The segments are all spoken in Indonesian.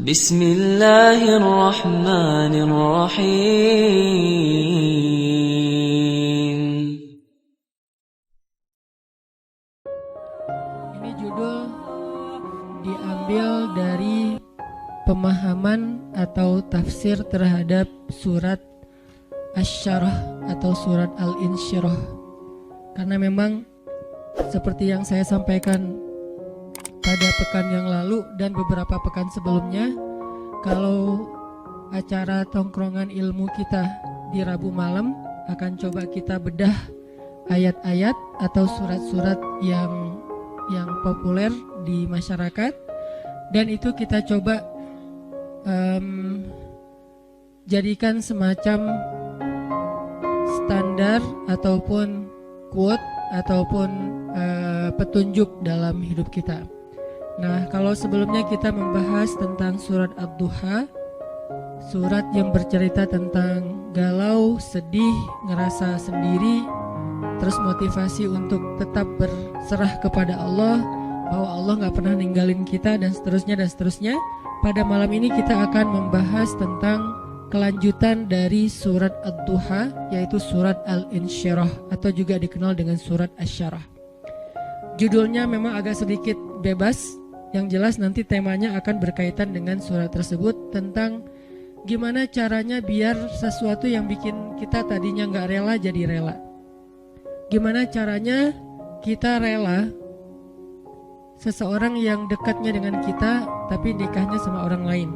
Bismillahirrahmanirrahim. Ini judul diambil dari pemahaman atau tafsir terhadap surat Asy-Syarah atau surat Al-Insyirah. Karena memang seperti yang saya sampaikan pada pekan yang lalu dan beberapa pekan sebelumnya, kalau acara tongkrongan ilmu kita di Rabu malam akan coba kita bedah ayat-ayat atau surat-surat yang populer di masyarakat, dan itu kita coba jadikan semacam standar ataupun quote ataupun petunjuk dalam hidup kita. Nah, kalau sebelumnya kita membahas tentang surat Ad-Duha, surat yang bercerita tentang galau, sedih, ngerasa sendiri, terus motivasi untuk tetap berserah kepada Allah, bahwa Allah gak pernah ninggalin kita, dan seterusnya. Pada malam ini kita akan membahas tentang kelanjutan dari surat Ad-Duha, yaitu surat Al-Insyirah atau juga dikenal dengan surat Asy-Syarah. Judulnya memang agak sedikit bebas, yang jelas nanti temanya akan berkaitan dengan surat tersebut, tentang gimana caranya biar sesuatu yang bikin kita tadinya gak rela jadi rela. Gimana caranya kita rela seseorang yang dekatnya dengan kita tapi nikahnya sama orang lain.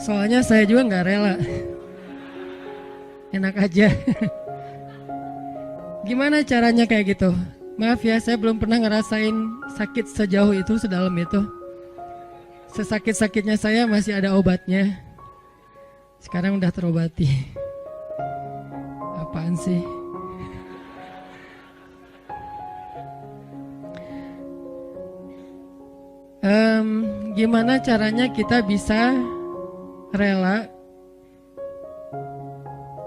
Soalnya saya juga gak rela. Enak aja. Gimana caranya kayak gitu? Maaf ya, saya belum pernah ngerasain sakit sejauh itu, sedalam itu. Sesakit-sakitnya saya masih ada obatnya. Sekarang udah terobati. Apaan sih? Gimana caranya kita bisa rela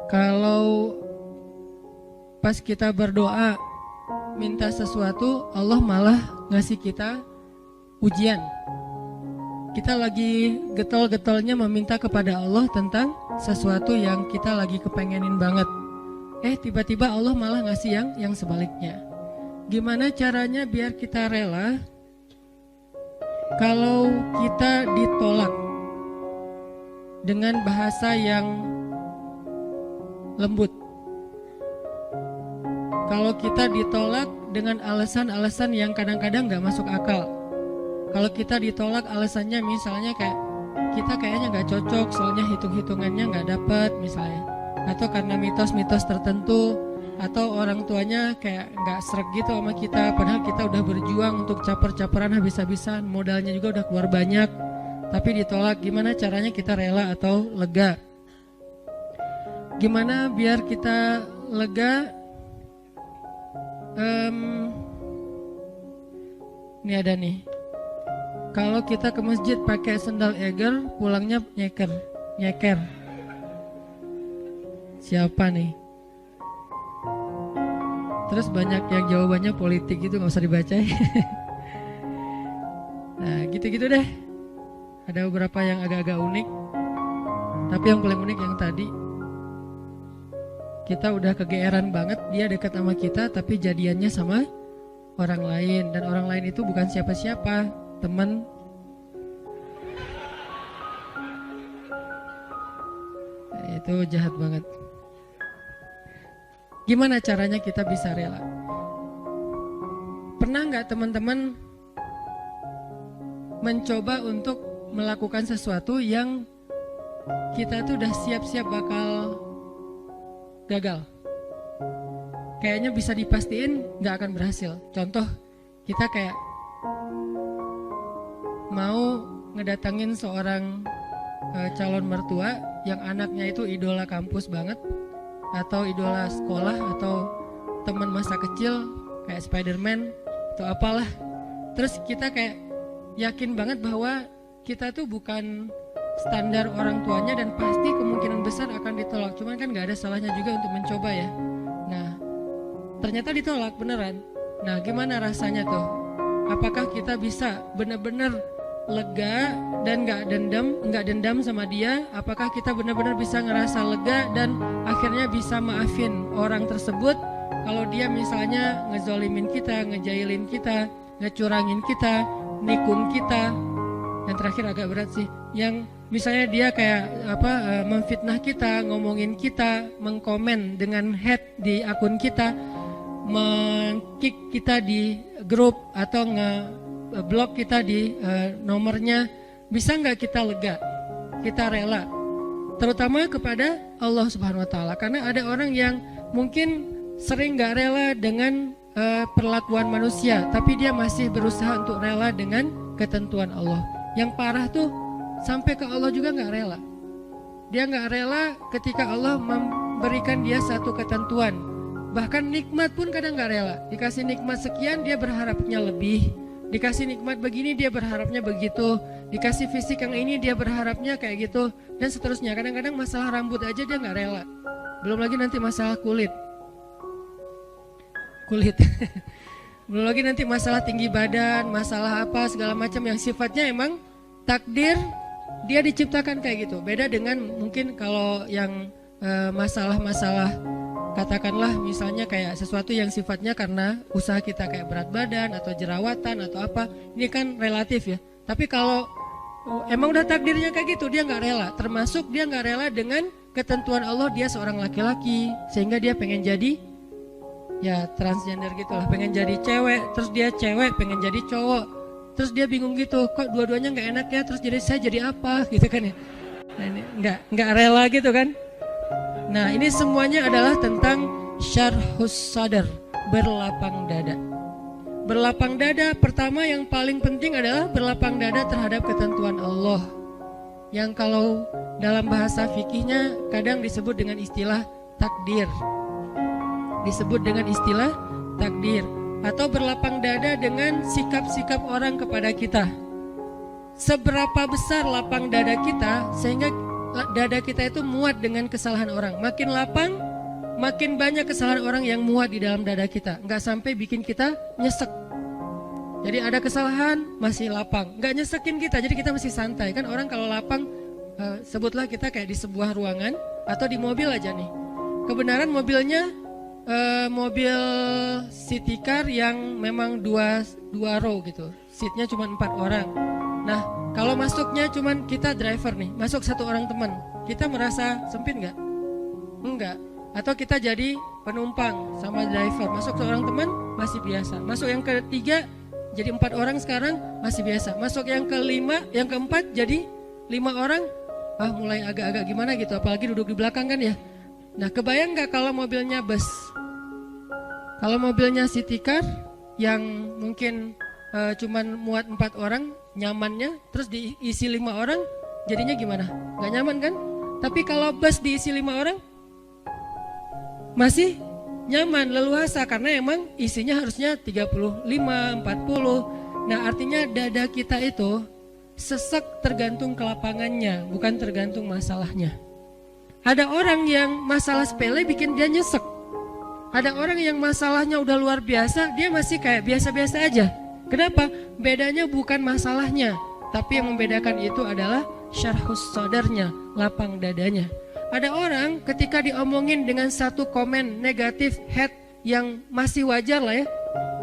kalau pas kita berdoa minta sesuatu, Allah malah ngasih kita ujian. Kita lagi getol-getolnya meminta kepada Allah tentang sesuatu yang kita lagi kepengenin banget. Tiba-tiba Allah malah ngasih yang sebaliknya. Gimana caranya biar kita rela kalau kita ditolak dengan bahasa yang lembut? Kalau kita ditolak dengan alasan-alasan yang kadang-kadang gak masuk akal. Kalau kita ditolak alasannya misalnya kayak kita kayaknya gak cocok, soalnya hitung-hitungannya gak dapet misalnya, atau karena mitos-mitos tertentu, atau orang tuanya kayak gak sreg gitu sama kita, padahal kita udah berjuang untuk caper-caperan habis-habisan, modalnya juga udah keluar banyak, tapi ditolak. Gimana caranya kita rela atau lega? Gimana biar kita lega? Ini ada nih. Kalau kita ke masjid pakai sendal eger, pulangnya nyeker. Siapa nih? Terus banyak yang jawabannya politik gitu, gak usah dibaca. Nah, gitu-gitu deh. Ada beberapa yang agak-agak unik, tapi yang paling unik yang tadi. Kita udah kegeeran banget dia dekat sama kita, tapi jadiannya sama orang lain, dan orang lain itu bukan siapa-siapa, teman. Nah, itu jahat banget. Gimana caranya kita bisa rela? Pernah nggak teman-teman mencoba untuk melakukan sesuatu yang kita tuh udah siap-siap bakal gagal? Kayaknya bisa dipastiin nggak akan berhasil. Contoh, kita kayak mau ngedatangin seorang calon mertua yang anaknya itu idola kampus banget, atau idola sekolah, atau teman masa kecil kayak Spider-Man atau apalah. Terus kita kayak yakin banget bahwa kita tuh bukan standar orang tuanya dan pasti kemungkinan besar akan ditolak. Cuman kan nggak ada salahnya juga untuk mencoba ya. Nah, ternyata ditolak beneran. Nah, gimana rasanya tuh? Apakah kita bisa benar-benar lega dan nggak dendam sama dia? Apakah kita benar-benar bisa ngerasa lega dan akhirnya bisa maafin orang tersebut kalau dia misalnya ngezolimin kita, ngejailin kita, ngecurangin kita, nikung kita? Yang terakhir agak berat sih, yang misalnya dia kayak memfitnah kita, ngomongin kita, mengkomen dengan hate di akun kita, meng-kick kita di grup atau nge-block kita di nomornya. Bisa nggak kita lega, kita rela, terutama kepada Allah Subhanahu Wa Taala? Karena ada orang yang mungkin sering nggak rela dengan perlakuan manusia, tapi dia masih berusaha untuk rela dengan ketentuan Allah. Yang parah tuh sampai ke Allah juga nggak rela. Dia nggak rela ketika Allah memberikan dia satu ketentuan. Bahkan nikmat pun kadang nggak rela. Dikasih nikmat sekian dia berharapnya lebih. Dikasih nikmat begini dia berharapnya begitu. Dikasih fisik yang ini dia berharapnya kayak gitu. Dan seterusnya. Kadang-kadang masalah rambut aja dia nggak rela. Belum lagi nanti masalah kulit. Belum lagi nanti masalah tinggi badan, masalah apa segala macam yang sifatnya emang takdir dia diciptakan kayak gitu. Beda dengan mungkin kalau yang masalah-masalah katakanlah misalnya kayak sesuatu yang sifatnya karena usaha kita kayak berat badan atau jerawatan atau apa, ini kan relatif ya. Tapi kalau emang udah takdirnya kayak gitu dia nggak rela. Termasuk dia nggak rela dengan ketentuan Allah, dia seorang laki-laki sehingga dia pengen jadi ya transgender gitulah, pengen jadi cewek, terus dia cewek pengen jadi cowok, terus dia bingung gitu, kok dua-duanya nggak enak ya, terus saya jadi apa gitu kan ya. Nah, ini nggak rela gitu kan. Nah, ini semuanya adalah tentang syarhus sadar, berlapang dada. Berlapang dada pertama yang paling penting adalah berlapang dada terhadap ketentuan Allah, yang kalau dalam bahasa fikihnya kadang disebut dengan istilah takdir. Disebut dengan istilah takdir, atau berlapang dada dengan sikap-sikap orang kepada kita. Seberapa besar lapang dada kita sehingga dada kita itu muat dengan kesalahan orang. Makin lapang, makin banyak kesalahan orang yang muat di dalam dada kita. Nggak sampai bikin kita nyesek. Jadi ada kesalahan masih lapang, nggak nyesekin kita. Jadi kita masih santai. Kan orang kalau lapang, sebutlah kita kayak di sebuah ruangan atau di mobil aja nih. Kebenaran mobilnya mobil city car yang memang dua row gitu, seatnya cuma 4 orang. Nah, kalau masuknya cuma kita driver nih, masuk 1 orang teman, kita merasa sempit nggak? Enggak. Atau kita jadi penumpang sama driver, masuk seorang teman masih biasa. Masuk yang ketiga jadi 4 orang sekarang masih biasa. Masuk yang kelima, yang keempat jadi 5 orang, mulai agak-agak gimana gitu, apalagi duduk di belakang kan ya. Nah, kebayang nggak kalau mobilnya bus? Kalau mobilnya city car yang mungkin cuman muat 4 orang nyamannya, terus diisi 5 orang, jadinya gimana? Nggak nyaman kan? Tapi kalau bus diisi 5 orang, masih nyaman, leluasa, karena emang isinya harusnya 35, 40. Nah, artinya dada kita itu sesek tergantung kelapangannya, bukan tergantung masalahnya. Ada orang yang masalah sepele bikin dia nyesek. Ada orang yang masalahnya udah luar biasa, dia masih kayak biasa-biasa aja. Kenapa? Bedanya bukan masalahnya, tapi yang membedakan itu adalah syarhus sadarnya, lapang dadanya. Ada orang ketika diomongin dengan satu komen negatif, hate yang masih wajar lah ya,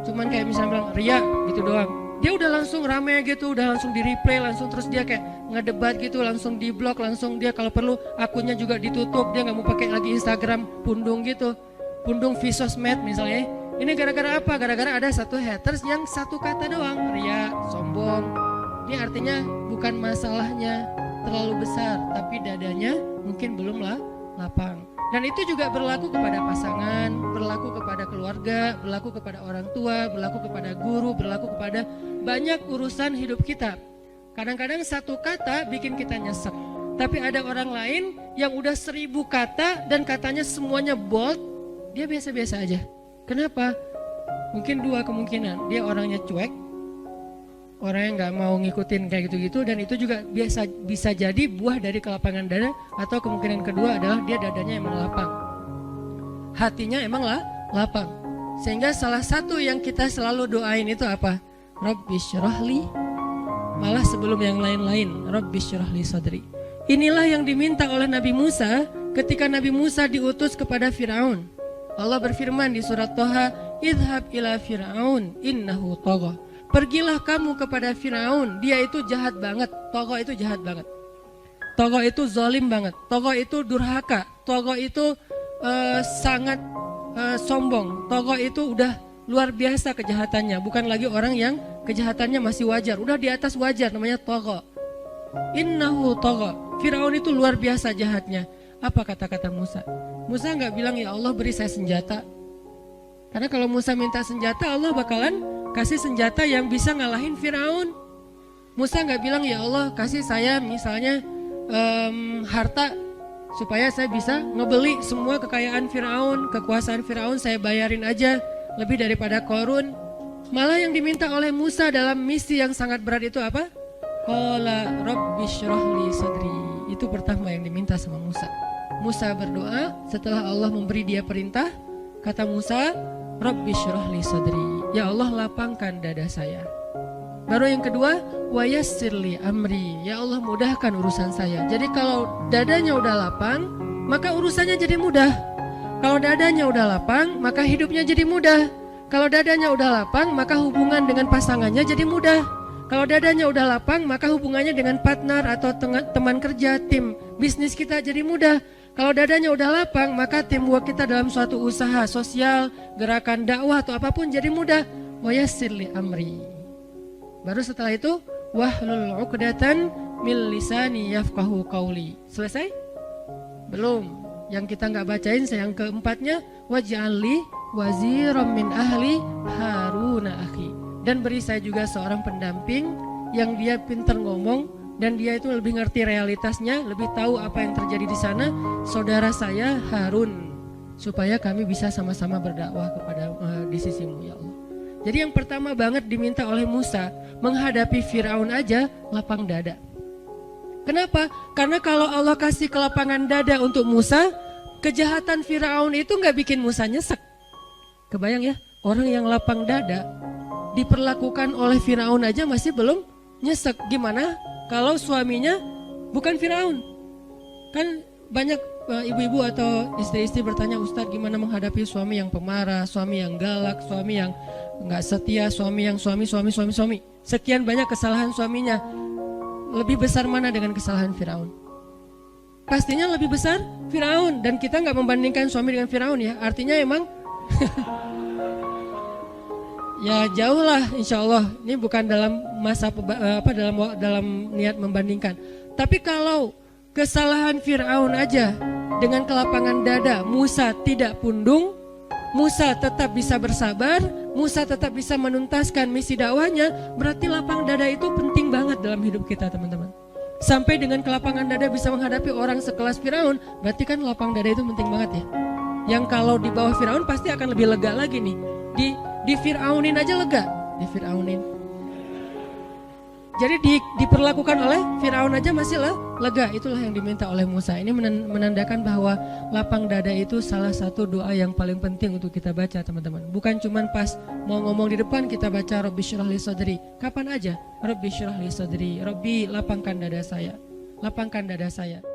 cuman kayak misalnya bilang ria gitu doang, dia udah langsung rame gitu, udah langsung di replay, langsung terus dia kayak ngedebat gitu, langsung di blok, langsung dia kalau perlu akunnya juga ditutup, dia nggak mau pakai lagi Instagram, pundung gitu, pundung visosmed misalnya. Ini gara-gara apa? Gara-gara ada satu haters yang satu kata doang, ria, sombong. Ini artinya bukan masalahnya terlalu besar, tapi dadanya mungkin belum lapang. Dan itu juga berlaku kepada pasangan, berlaku kepada keluarga, berlaku kepada orang tua, berlaku kepada guru, berlaku kepada banyak urusan hidup kita. Kadang-kadang satu kata bikin kita nyesek. Tapi ada orang lain yang udah 1000 kata dan katanya semuanya bold, dia biasa-biasa aja. Kenapa? Mungkin 2 kemungkinan. Dia orangnya cuek orang yang nggak mau ngikutin kayak gitu-gitu, dan itu juga bisa jadi buah dari kelapangan dada, atau kemungkinan kedua adalah dia dadanya emang lapang, hatinya emang lapang. Sehingga salah satu yang kita selalu doain itu apa? Rabbi syrahli, malah sebelum yang lain-lain, Rabbi syrahli sadri. Inilah yang diminta oleh Nabi Musa ketika Nabi Musa diutus kepada Firaun. Allah berfirman di surat Toha, idhab ila Firaun innahu tagha. Pergilah kamu kepada Firaun, dia itu jahat banget. Tagha itu jahat banget. Tagha itu zalim banget. Tagha itu durhaka. Tagha itu sangat sombong. Tagha itu udah luar biasa kejahatannya. Bukan lagi orang yang kejahatannya masih wajar, udah di atas wajar, namanya tagha. Innahu tagha. Firaun itu luar biasa jahatnya. Apa kata-kata Musa? Musa nggak bilang ya Allah beri saya senjata. Karena kalau Musa minta senjata, Allah bakalan kasih senjata yang bisa ngalahin Firaun. Musa nggak bilang ya Allah kasih saya misalnya harta supaya saya bisa ngebeli semua kekayaan Firaun, kekuasaan Firaun saya bayarin aja lebih daripada Qarun. Malah yang diminta oleh Musa dalam misi yang sangat berat itu apa? Qala rabbi syrahli sadri. Itu pertama yang diminta sama Musa. Musa berdoa setelah Allah memberi dia perintah. Kata Musa, Rabbi syrahli sadri. Ya Allah lapangkan dada saya. Baru yang kedua, wa yassirli amri. Ya Allah mudahkan urusan saya. Jadi kalau dadanya udah lapang, maka urusannya jadi mudah. Kalau dadanya udah lapang, maka hidupnya jadi mudah. Kalau dadanya udah lapang, maka hubungan dengan pasangannya jadi mudah. Kalau dadanya udah lapang, maka hubungannya dengan partner atau teman kerja, tim bisnis kita jadi mudah. Kalau dadanya udah lapang, maka teamwork kita dalam suatu usaha sosial, gerakan dakwah atau apapun jadi mudah. Wa yassirli amri. Baru setelah itu, wahlul 'uqdatan min lisani yafqahu qawli. Selesai? Belum. Yang kita nggak bacain, yang keempatnya, waj'alli waziran min ahli Haruna akhi. Dan beri saya juga seorang pendamping yang dia pintar ngomong dan dia itu lebih ngerti realitasnya, lebih tahu apa yang terjadi di sana, saudara saya Harun, supaya kami bisa sama-sama berdakwah kepada di sisimu ya Allah. Jadi yang pertama banget diminta oleh Musa menghadapi Firaun aja lapang dada. Kenapa? Karena kalau Allah kasih kelapangan dada untuk Musa, kejahatan Firaun itu nggak bikin Musa nyesek. Kebayang ya, orang yang lapang dada diperlakukan oleh Firaun aja masih belum nyesek. Gimana kalau suaminya bukan Firaun? Kan banyak ibu-ibu atau istri-istri bertanya, Ustadz gimana menghadapi suami yang pemarah, suami yang galak, suami yang nggak setia, suami yang suami. Sekian banyak kesalahan suaminya. Lebih besar mana dengan kesalahan Firaun? Pastinya lebih besar Firaun. Dan kita nggak membandingkan suami dengan Firaun ya. Artinya emang ya jauh lah insya Allah. Ini bukan dalam masa dalam niat membandingkan. Tapi kalau kesalahan Firaun aja dengan kelapangan dada Musa tidak pundung, Musa tetap bisa bersabar, Musa tetap bisa menuntaskan misi dakwahnya, berarti lapang dada itu penting banget dalam hidup kita teman-teman. Sampai dengan kelapangan dada bisa menghadapi orang sekelas Firaun, berarti kan lapang dada itu penting banget ya. Yang kalau di bawah Firaun pasti akan lebih lega lagi nih. Di Firaunin aja lega, di Firaunin. Jadi diperlakukan oleh Firaun aja masih lega. Itulah yang diminta oleh Musa. Ini menandakan bahwa lapang dada itu salah satu doa yang paling penting untuk kita baca teman-teman. Bukan cuma pas mau ngomong di depan kita baca Rabbi syrah li sadri. Kapan aja Rabbi syrah li sadri, Rabbi lapangkan dada saya, lapangkan dada saya.